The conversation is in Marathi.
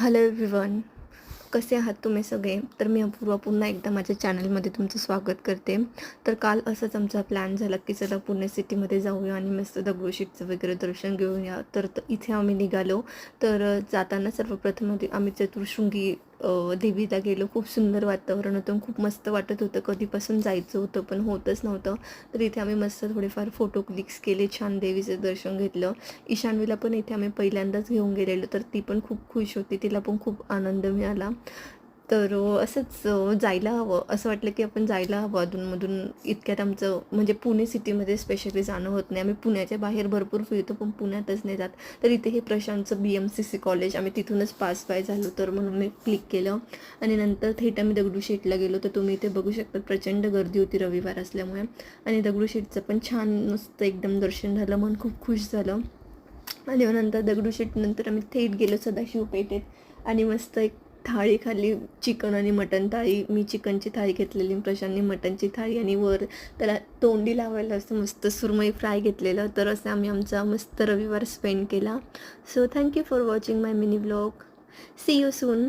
हॅलो एव्हरीवन, कसे आहात तुम्ही सगळे? तर मी अपूर्वा पुन्हा एकदा माझ्या चॅनलमध्ये तुमचं स्वागत करते. तर काल असंच आमचा प्लॅन झाला की चला पुणे सिटीमध्ये जाऊया आणि मस्त दगडूशेठचं वगैरे दर्शन घेऊया. इथे आम्ही निघालो. जाताना सर्वप्रथम आम्ही चतुःशृंगी देवीला गेलो. खूप सुंदर वातावरण होतं, खूप मस्त वाटत होतं. कधीपासून जायचं होतं पण होतच नव्हतं. तर इथे आम्ही मस्त थोडेफार फोटो क्लिक्स केले, छान देवीचं दर्शन घेतलं. ईशान्वीला पण इथे आम्ही पहिल्यांदाच घेऊन गेलेलो, तर ती पण खूप खुश होती, तिला पण खूप आनंद मिळाला. असंच जायला हवं, असं वाटलं की आपण जायला हवं अधूनमधून. इतक्यात आमचं म्हणजे पुणे सिटीमध्ये स्पेशली जाणं होत नाही. आम्ही पुण्याच्या बाहेर भरपूर फिरतो पण पुण्यातच नाही जात. तर इथे हे प्रशांतचं BMCC कॉलेज, आम्ही तिथूनच पास बाय झालो, तर म्हणून मी क्लिक केलं. आणि नंतर थेट आम्ही दगडूशेठला गेलो. तर तुम्ही इथे बघू शकता, प्रचंड गर्दी होती रविवार असल्यामुळे. आणि दगडूशेठचं पण छान मस्त एकदम दर्शन झालं, मन खूप खुश झालं. आणि नंतर दगडूशेठ नंतर आम्ही थेट गेलो सदाशिव पेठेत आणि मस्त एक थाळी खाल्ली, चिकन आणि मटण थाळी. मी चिकनची थाळी घेतलेली, प्रशांतनी मटणची थाळी, आणि वर त्याला तोंडी लावायला असं मस्त सुरमई फ्राय घेतलेलं. तर असं आम्ही आमचा मस्त रविवार स्पेंड केला. So thank you for watching my mini blog. See you soon.